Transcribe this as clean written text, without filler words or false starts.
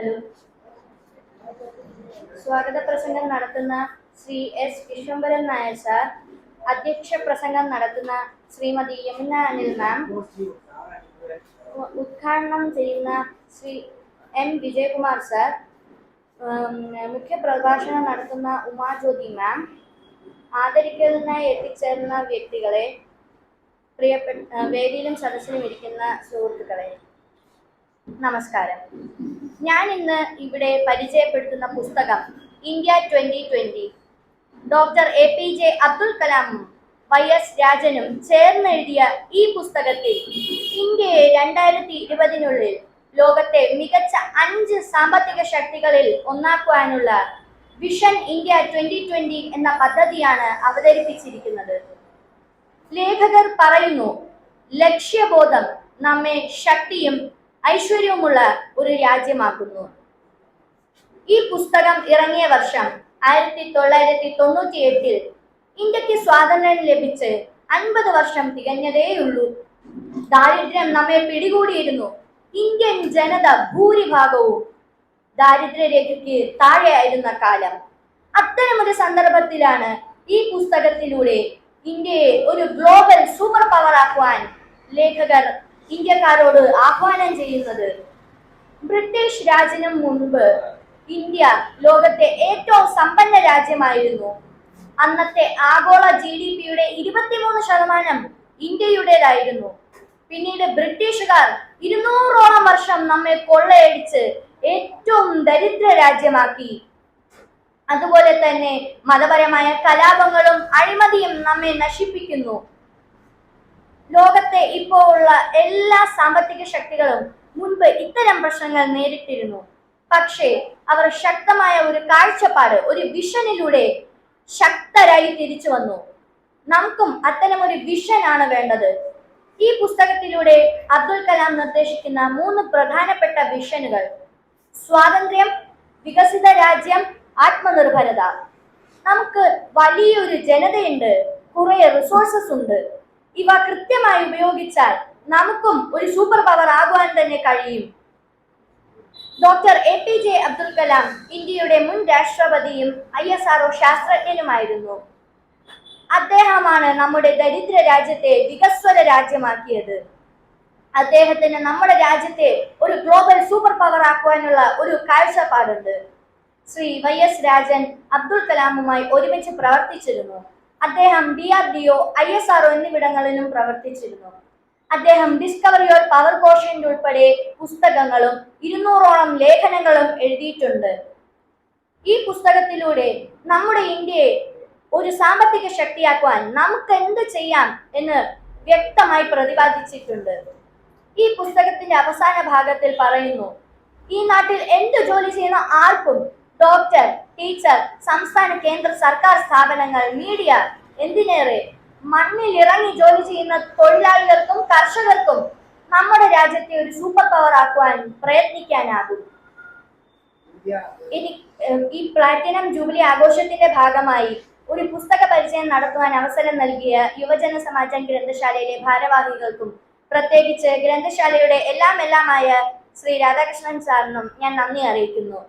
Hello. സ്വാഗത പ്രസംഗം നടത്തുന്ന ശ്രീ എസ് വിശ്വംഭരൻ നായർ സാർ, അധ്യക്ഷ പ്രസംഗം നടത്തുന്ന ശ്രീമതി യമുന അനിൽ മാം, ഉദ്ഘാടനം ചെയ്യുന്ന ശ്രീ എം വിജയകുമാർ സാർ, മുഖ്യ പ്രഭാഷണം നടത്തുന്ന ഉമാജ്യോതി മാം, ആദരിക്കലിനായി എത്തിച്ചേർന്ന വ്യക്തികളെ, പ്രിയപ്പെട്ട വേദിയിലും സദസ്സിലും ഇരിക്കുന്ന സുഹൃത്തുക്കളെ, നമസ്കാരം. ഞാൻ ഇന്ന് ഇവിടെ പരിചയപ്പെടുത്തുന്ന പുസ്തകം ഇന്ത്യ 2020. ഡോക്ടർ APJ അബ്ദുൽ കലാമും YS രാജനും ചേർന്നെഴുതിയ ഈ പുസ്തകത്തിൽ ഇന്ത്യയെ 2020 ലോകത്തെ മികച്ച 5 സാമ്പത്തിക ശക്തികളിൽ ഒന്നാക്കുവാനുള്ള വിഷൻ ഇന്ത്യ 2020 എന്ന പദ്ധതിയാണ് അവതരിപ്പിച്ചിരിക്കുന്നത്. ലേഖകർ പറയുന്നു, ലക്ഷ്യബോധം നമ്മെ ശക്തിയും ഐശ്വര്യവുമുള്ള ഒരു രാജ്യമാക്കുന്നു. ഈ പുസ്തകം ഇറങ്ങിയ വർഷം 1998. ഇന്ത്യക്ക് സ്വാതന്ത്ര്യം ലഭിച്ച് 50 വർഷം തികഞ്ഞതേയുള്ളൂ. ദാരിദ്ര്യം നമ്മെ പിടികൂടിയിരുന്നു. ഇന്ത്യൻ ജനത ഭൂരിഭാഗവും ദാരിദ്ര്യരേഖയ്ക്ക് താഴെയായിരുന്ന കാലം. അത്തരമൊരു സന്ദർഭത്തിലാണ് ഈ പുസ്തകത്തിലൂടെ ഇന്ത്യയെ ഒരു ഗ്ലോബൽ സൂപ്പർ പവർ ആക്കുവാൻ ലേഖകർ ഇന്ത്യക്കാരോട് ആഹ്വാനം ചെയ്യുന്നത്. ബ്രിട്ടീഷ് രാജിനു മുൻപ് ഇന്ത്യ ലോകത്തെ ഏറ്റവും സമ്പന്ന രാജ്യമായിരുന്നു. അന്നത്തെ ആഗോള GDP-യുടെ 23% ഇന്ത്യയുടേതായിരുന്നു. പിന്നീട് ബ്രിട്ടീഷുകാർ 200ഓളം വർഷം നമ്മെ കൊള്ളയടിച്ച് ഏറ്റവും ദരിദ്ര രാജ്യമാക്കി. അതുപോലെ തന്നെ മതപരമായ കലാപങ്ങളും അഴിമതിയും നമ്മെ നശിപ്പിക്കുന്നു. ലോകത്തെ ഇപ്പോൾ ഉള്ള എല്ലാ സാമ്പത്തിക ശക്തികളും മുൻപ് ഇത്തരം പ്രശ്നങ്ങൾ നേരിട്ടിരുന്നു. പക്ഷേ അവർ ശക്തമായ ഒരു കാഴ്ചപ്പാട്, ഒരു വിഷനിലൂടെ ശക്തരായി തിരിച്ചു വന്നു. നമുക്കും അത്തരം ഒരു വിഷനാണ് വേണ്ടത്. ഈ പുസ്തകത്തിലൂടെ അബ്ദുൽ കലാം നിർദ്ദേശിക്കുന്ന 3 പ്രധാനപ്പെട്ട വിഷനുകൾ: സ്വാതന്ത്ര്യം, വികസിത രാജ്യം, ആത്മനിർഭരത. നമുക്ക് വലിയൊരു ജനതയുണ്ട്, കുറെ റിസോഴ്സസ് ഉണ്ട്. ഇവ കൃത്യമായി ഉപയോഗിച്ചാൽ നമുക്കും ഒരു സൂപ്പർ പവർ ആകുവാൻ തന്നെ കഴിയും. ഡോക്ടർ APJ അബ്ദുൽ കലാം ഇന്ത്യയുടെ മുൻ രാഷ്ട്രപതിയും ISRO ശാസ്ത്രജ്ഞനുമായിരുന്നു. അദ്ദേഹമാണ് നമ്മുടെ ദരിദ്ര രാജ്യത്തെ വികസ്വര രാജ്യമാക്കിയത്. അദ്ദേഹത്തിന് നമ്മുടെ രാജ്യത്തെ ഒരു ഗ്ലോബൽ സൂപ്പർ പവർ ആക്കുവാനുള്ള ഒരു കാഴ്ചപ്പാടുണ്ട്. ശ്രീ YS രാജൻ അബ്ദുൽ കലാമുമായി ഒരുമിച്ച് പ്രവർത്തിച്ചിരുന്നു. അദ്ദേഹം DRDO, ISRO എന്നിവിടങ്ങളിലും പ്രവർത്തിച്ചിരുന്നു. അദ്ദേഹം ഡിസ്കവർ യുവർ പവർ കോഷ്യന്റ് ഉൾപ്പെടെ പുസ്തകങ്ങളും 200ഓളം ലേഖനങ്ങളും എഴുതിയിട്ടുണ്ട്. ഈ പുസ്തകത്തിലൂടെ നമ്മുടെ ഇന്ത്യയെ ഒരു സാമ്പത്തിക ശക്തിയാക്കുവാൻ നമുക്ക് എന്ത് ചെയ്യാം എന്ന് വ്യക്തമായി പ്രതിപാദിച്ചിട്ടുണ്ട്. ഈ പുസ്തകത്തിന്റെ അവസാന ഭാഗത്തിൽ പറയുന്നു, ഈ നാട്ടിൽ എന്ത് ജോലി ചെയ്യുന്ന ആർക്കും, ഡോക്ടർ, ടീച്ചർ, സംസ്ഥാന കേന്ദ്ര സർക്കാർ സ്ഥാപനങ്ങൾ, മീഡിയ, എന്തിനേറെ മണ്ണിൽ ഇറങ്ങി ജോലി ചെയ്യുന്ന തൊഴിലാളികൾക്കും കർഷകർക്കും നമ്മുടെ രാജ്യത്തെ ഒരു സൂപ്പർ പവർ ആക്കുവാൻ പ്രയത്നിക്കാനാകും. ഇനി ഈ പ്ലാറ്റിനം ജൂബിലി ആഘോഷത്തിന്റെ ഭാഗമായി ഒരു പുസ്തക പരിചയം നടത്തുവാൻ അവസരം നൽകിയ യുവജന സമാജം ഗ്രന്ഥശാലയിലെ ഭാരവാഹികൾക്കും പ്രത്യേകിച്ച് ഗ്രന്ഥശാലയുടെ എല്ലാമായ ശ്രീ രാധാകൃഷ്ണൻ സാറിനും ഞാൻ നന്ദി അറിയിക്കുന്നു.